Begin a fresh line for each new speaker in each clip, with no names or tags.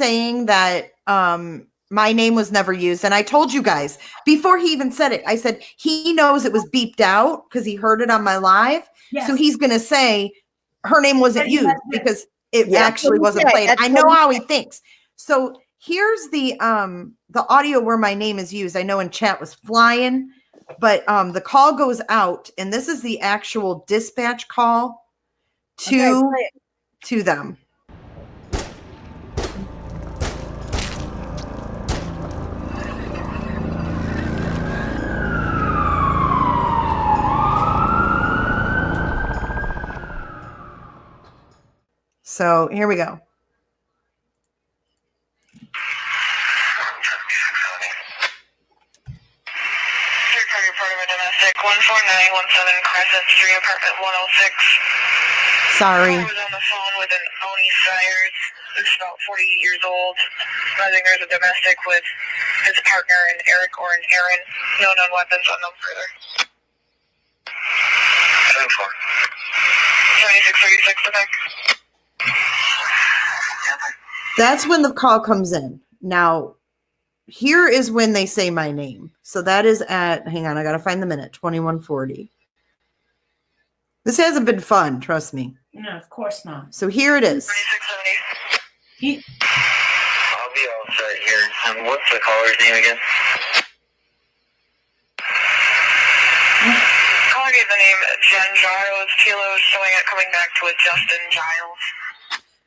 saying that my name was never used. And I told you guys before he even said it, I said, he knows it was beeped out because he heard it on my live. Yes. So he's going to say her name wasn't used because it actually wasn't played. I know how he thinks. So here's the audio where my name is used. I know in chat was flying, but the call goes out, and this is the actual dispatch call to them. So here we go. Domestic 14917 Crescent Street, apartment 106. Sorry. I was on the phone with an ONEY Sires who's about 48 years old. I think there's a domestic with his partner and Eric or an Aaron. No known weapons, unknown further. 7636 to back. That's when the call comes in. Now, here is when they say my name. So that is at, hang on, I got to find the minute, 2140. This hasn't been fun, trust me.
No, of course not.
So here it is.
I'll be all set here. And what's the caller's name again?
Caller gave the name Jen Giles. Kilo is showing it coming back to a Justin Giles.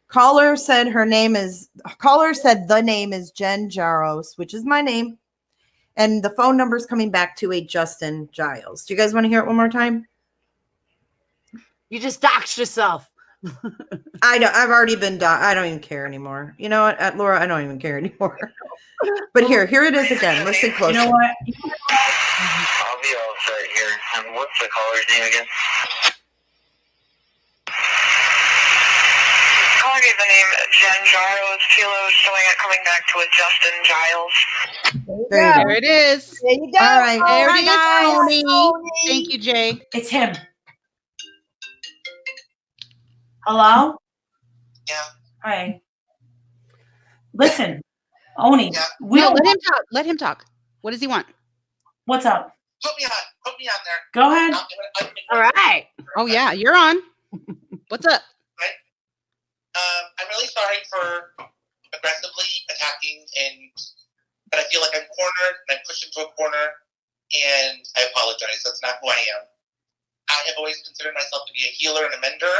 Caller said the name is Jen Jaros, which is my name. And the phone number is coming back to a Justin Giles. Do you guys want to hear it one more time?
You just doxed yourself.
I've already been I don't even care anymore. You know what, Laura? I don't even care anymore. But here it is again. Listen closely.
You know what?
I'll be all set here. And what's the caller's name again?
Caller gave the name Jen Giles. Kilo is showing it coming back to a Justin Giles.
There it is.
There you go.
All right.
There
Hi,
it
guys.
is, Tony. Thank you, Jay.
It's him. Hello?
Yeah.
Hi. Listen, ONEY.
Yeah.
Let him talk. What does he want?
What's up?
Put me on there.
Go ahead.
All right. Oh, yeah, you're on. What's up?
Right. I'm really sorry for aggressively attacking, but I feel like I'm cornered and I'm pushed into a corner, and I apologize. That's not who I am. I have always considered myself to be a healer and a mender,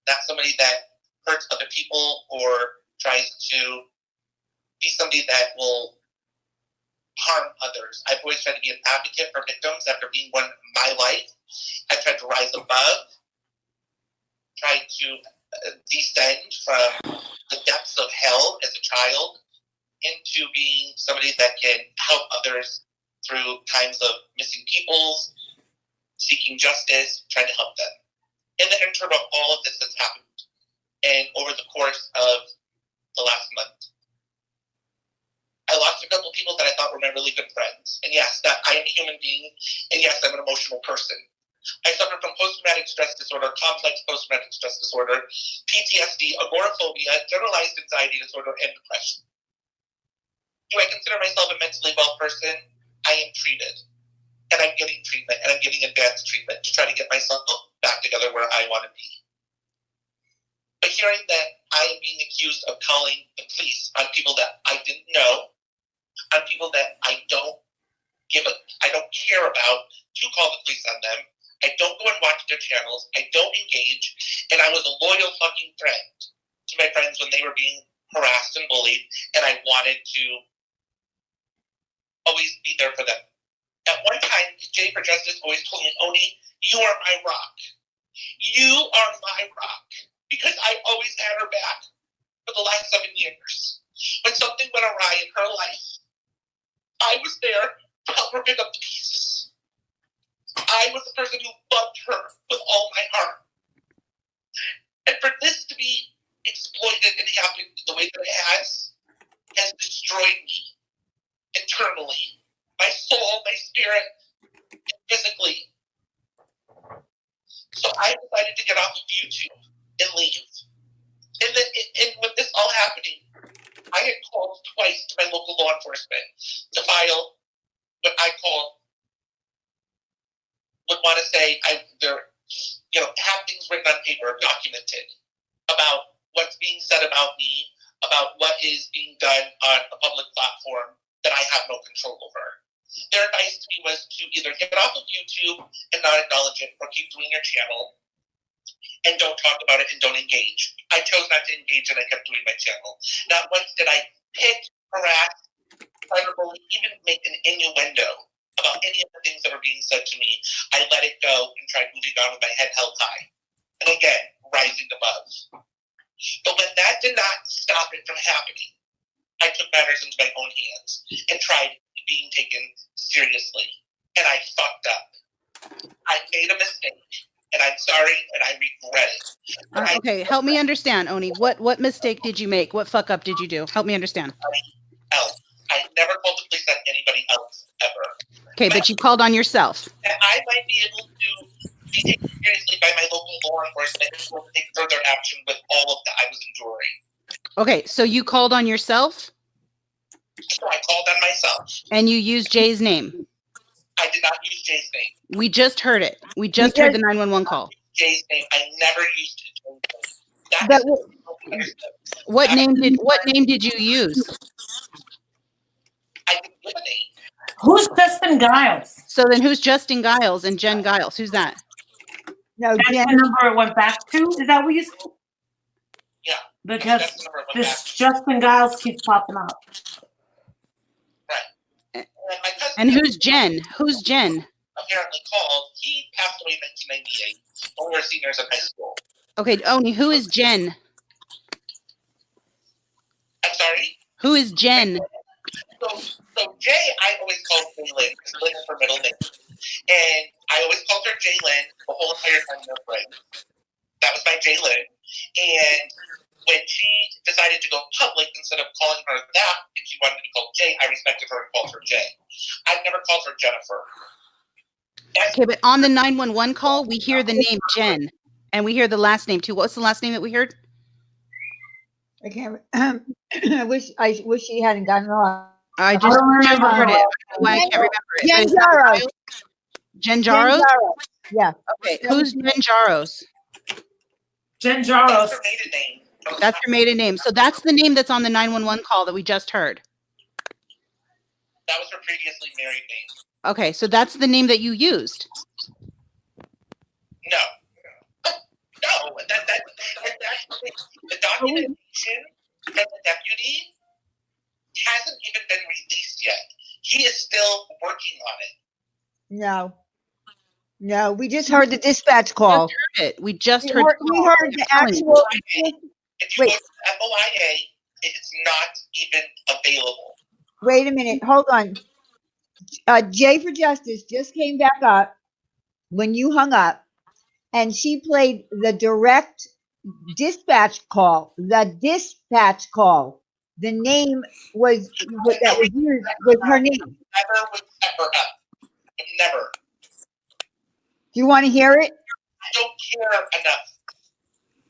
not somebody that hurts other people or tries to be somebody that will harm others. I've always tried to be an advocate for victims after being one in my life. I've tried to rise above, tried to descend from the depths of hell as a child into being somebody that can help others through times of missing peoples, seeking justice, trying to help them. In the interim of all of this that's happened, and over the course of the last month, I lost a couple of people that I thought were my really good friends. And yes, that I am a human being, and yes, I'm an emotional person. I suffer from post-traumatic stress disorder, complex post-traumatic stress disorder, PTSD, agoraphobia, generalized anxiety disorder, and depression. Do I consider myself a mentally well person? I am treated. And I'm getting treatment, and I'm getting advanced treatment to try to get myself back together where I want to be. But hearing that I am being accused of calling the police on people that I didn't know, on people that I don't care about, to call the police on them. I don't go and watch their channels. I don't engage. And I was a loyal fucking friend to my friends when they were being harassed and bullied, and I wanted to always be there for them. At one time, Jay for Justice always told me, ONEY, you are my rock. You are my rock. Because I always had her back for the last 7 years. When something went awry in her life, I was there to help her pick up the pieces. I was the person who loved her with all my heart. And for this to be exploited and happen the way that it has destroyed me internally. My soul, my spirit, and physically. So I decided to get off of YouTube and leave. And with this all happening, I had called twice to my local law enforcement to file what I would want to say have things written on paper, documented about what's being said about me, about what is being done on a public platform that I have no control over. Their advice to me was to either get off of YouTube and not acknowledge it, or keep doing your channel and don't talk about it and don't engage. I chose not to engage, and I kept doing my channel. Not once did I hit, harass, cyberbully, even make an innuendo about any of the things that were being said to me. I let it go and tried moving on with my head held high. And again, rising above. But when that did not stop it from happening, I took matters into my own hands and tried being taken seriously. And I fucked up. I made a mistake. And I'm sorry, and I regret it.
Okay, help me understand, Oni. What mistake did you make? What fuck up did you do? Help me understand.
I never called the police on anybody else, ever.
Okay, but you called on yourself.
And I might be able to be taken seriously by my local law enforcement and will take further action with all of that I was enduring.
Okay, so you called on yourself?
So I called on myself.
And you used Jay's name?
I did not use Jay's name.
We just heard it. We just heard the 911 call.
Jay's name. I never used Jay's name.
What name did you use?
I didn't give a name.
Who's Justin Giles?
So then who's Justin Giles and Jen Giles? Who's that?
No,
That's
Jen.
the number it went back to? Is that what you said?
Yeah.
Because
That's the number it went back
this Justin Giles keeps popping up.
Right. My cousin
And who's Jen? Who's Jen?
apparently called. He passed away in 1998 when we were seniors in high school.
Okay, Oni, who is Jen?
I'm sorry?
Who is Jen?
So Jay, I always called Jay Lynn because Lynn is her middle name. And I always called her Jay Lynn the whole entire time we were friends. That was my Jay Lynn. And when she decided to go public, instead of calling her that, and she wanted to be called Jay, I respected her and called her Jay. I've never called her Jennifer.
Okay, but on the 911 call, we hear the name Jen. And we hear the last name too. What's the last name that we heard?
I can't. I wish she hadn't gotten off.
I just heard it. Why I can't remember it.
Jen
Is that
Jaros.
real? Jen Jaros?
Yeah.
Okay, who's Jen Jaros?
Jen
That's
Jaros.
her maiden name.
That's her maiden name. So that's the name that's on the 911 call that we just heard.
That was her previously married name.
Okay, so that's the name that you used.
No. No. That's actually the documentation from the deputy hasn't even been released yet. He is still working on it.
No, we just heard the dispatch call.
We just
We
heard
heard the actual.
If you
Wait.
go to FOIA, it's not even available.
Wait a minute. Hold on. Jay for Justice just came back up when you hung up, and she played the direct dispatch call. The dispatch call. The name was that was used was her name.
Never would set her up. Never.
Do you want to hear it?
I don't care enough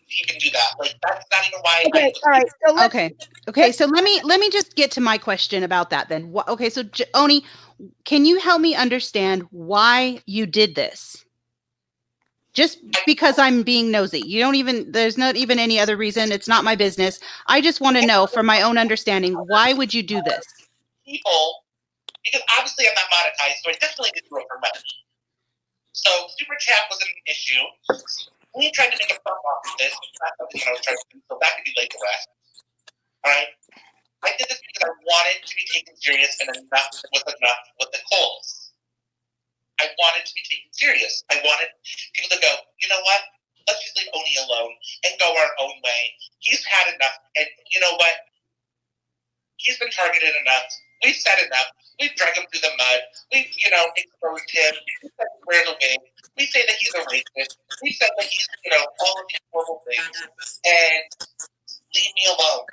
to even do that. Like, that's not even why
Okay. All right. So let's,
Okay. So let me just get to my question about that then. Okay. So Oni, can you help me understand why you did this? Just because I'm being nosy. There's not even any other reason. It's not my business. I just want to know, for my own understanding, why would you do this?
People, because obviously I'm not monetized, so I definitely did do it for money. So Super Chat wasn't an issue. We tried to make a buck off of this. It's not something I was trying to do, so that could be like the rest. Alright? I did this because I wanted to be taken serious, and enough was enough with the calls. I wanted to be taken serious. I wanted people to go, you know what? Let's just leave ONEY alone and go our own way. He's had enough, and you know what? He's been targeted enough. We've said enough. We've dragged him through the mud. We've, exposed him. We said he wears a wig. We say that he's a racist. We said that he's, all of these horrible things. And leave me alone.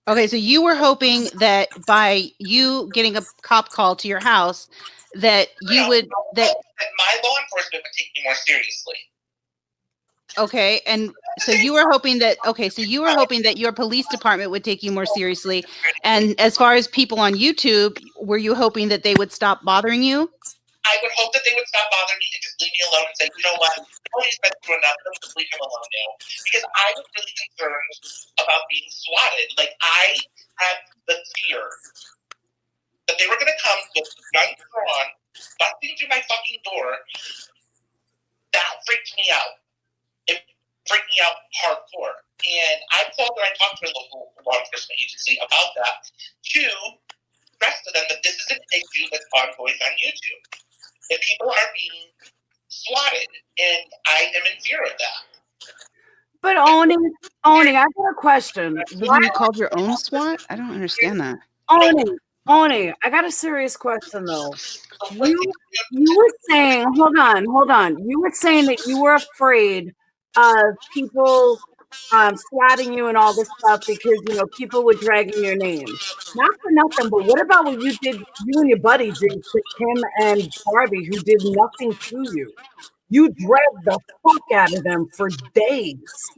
Okay, so you were hoping that by you getting a cop call to your house, that you would that
my law enforcement would take me more seriously.
Okay, and so you were hoping that your police department would take you more seriously. And as far as people on YouTube, were you hoping that they would stop bothering you?
I would hope that they would stop bothering me and just leave me alone and say, you know what, Tony's been through enough, let's just leave him alone now. Because I was really concerned about being swatted. Like, I had the fear that they were going to come with guns drawn, busting through my fucking door. That freaked me out. It freaked me out hardcore. And I called and I talked to a local law enforcement agency about that to stress to them that this is an issue that's ongoing on YouTube. That people are being swatted, and I am in fear of that.
But ONEY, I got a question.
You called your own SWAT? I don't understand that.
ONEY, I got a serious question though. You were saying, hold on. You were saying that you were afraid of people swatting you and all this stuff because people were dragging your name. Not for nothing, but what about what you and your buddy did to Kim and Barbie, who did nothing to you? You dragged the fuck out of them for days.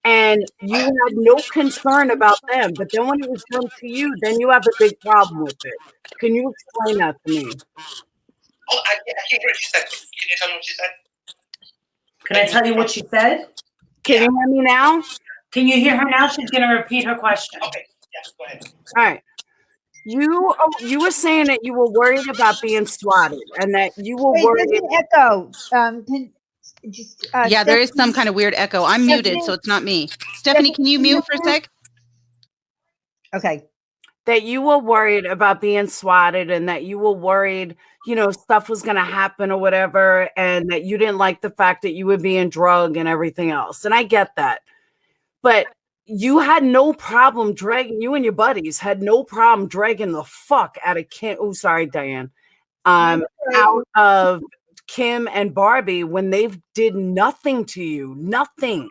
And you had no concern about them. But then when it was done to you, then you have a big problem with it. Can you explain that to me?
Oh, I can't hear what she said. Can you tell me what she said?
Can I tell you what she said?
Can you hear me now?
Can you hear her now? She's going to repeat her question.
Okay, yeah, go ahead.
All right. You were saying that you were worried about being swatted and that you were
Wait,
worried.
there's an echo.
Yeah, there is some kind of weird echo. I'm muted, so it's not me. Stephanie, can you mute for a sec?
Okay.
That you were worried about being swatted and that you were worried, stuff was going to happen or whatever, and that you didn't like the fact that you were being drugged and everything else. And I get that. But you had no problem you and your buddies had no problem dragging the fuck out of Kim. Oh, sorry, Diane. Out of Kim and Barbie when they did nothing to you, nothing.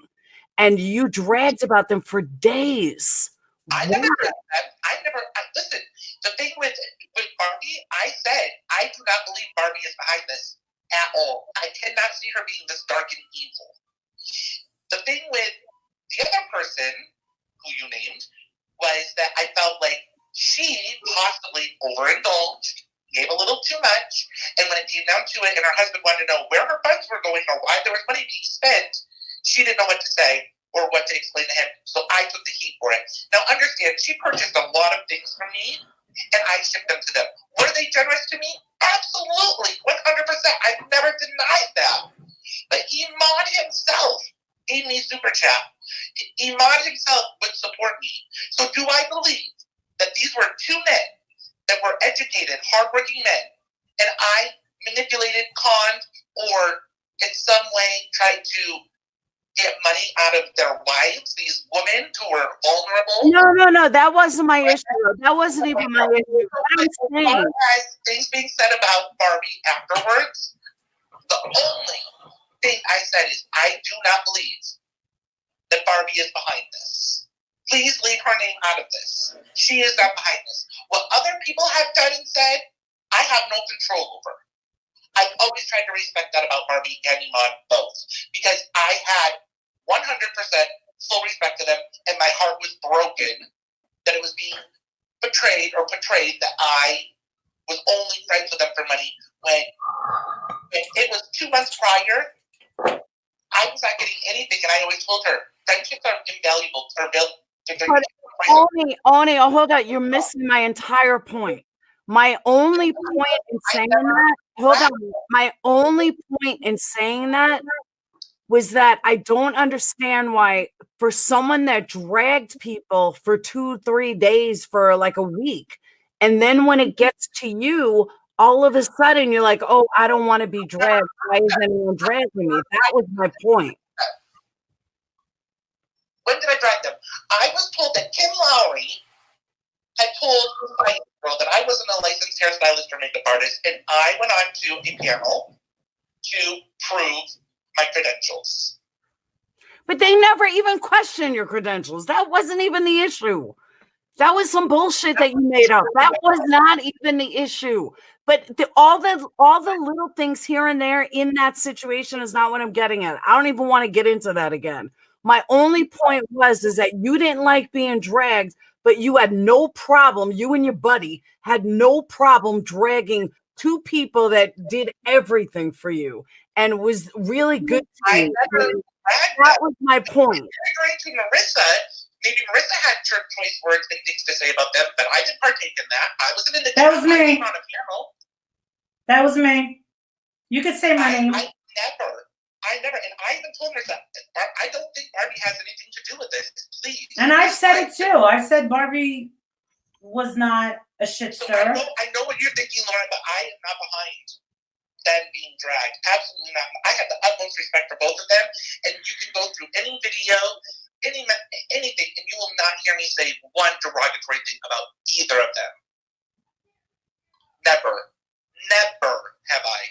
And you dragged about them for days.
I never said that. Listen, the thing with Barbie, I said, I do not believe Barbie is behind this at all. I cannot see her being this dark and evil. The thing with the other person who you named was that I felt like she possibly overindulged, gave a little too much, and when it came down to it and her husband wanted to know where her funds were going or why there was money being spent, she didn't know what to say or what to explain to him, so I took the heat for it. Now understand, she purchased a lot of things from me, and I shipped them to them. Were they generous to me? Absolutely, 100%. I've never denied that. But Iman himself gave me super chat. Iman himself would support me. So do I believe that these were two men that were educated, hardworking men, and I manipulated, conned, or in some way tried to get money out of their wives, these women who were vulnerable?
No, that wasn't my issue. That wasn't even my issue.
As far as things being said about Barbie afterwards, the only thing I said is I do not believe that Barbie is behind this. Please leave her name out of this. She is not behind this. What other people have done and said, I have no control over. I've always tried to respect that about Barbie and Iman both, because I had 100% full respect to them, and my heart was broken that it was being portrayed that I was only friends with them for money when it was 2 months prior. I was not getting anything, and I always told her friendships are invaluable.
ONEY, hold on. You're missing my entire point. My only point in saying that, my only point in saying that was that I don't understand why for someone that dragged people for 2-3 days for like a week, and then when it gets to you, all of a sudden you're like, oh, I don't want to be dragged. Why is anyone dragging me? That was my point.
When did I drag them? I was told that Kim Lowry had told my girl that I wasn't a licensed hairstylist or makeup artist, and I went on to a panel to prove my credentials.
But they never even questioned your credentials. That wasn't even the issue. That was some bullshit that you made up. That was not even the issue. But all the little things here and there in that situation is not what I'm getting at. I don't even want to get into that again. My only point is that you didn't like being dragged, but you had no problem. You and your buddy had no problem dragging two people that did everything for you and was really good to you. That was my point.
Referring to Marissa, maybe Marissa had choice words and things to say about them, but I didn't partake in that. I wasn't in the
That was me.
on a panel.
That was me. You could say my name.
I never, and I even told Marissa, I don't think Barbie has anything to do with this. Please.
And I've said it too. I said Barbie was not a shit
So
stir.
I know what you're thinking, Lauren, but I am not behind them being dragged. Absolutely not. I have the utmost respect for both of them, and you can go through any video, anything, and you will not hear me say one derogatory thing about either of them. Never have I.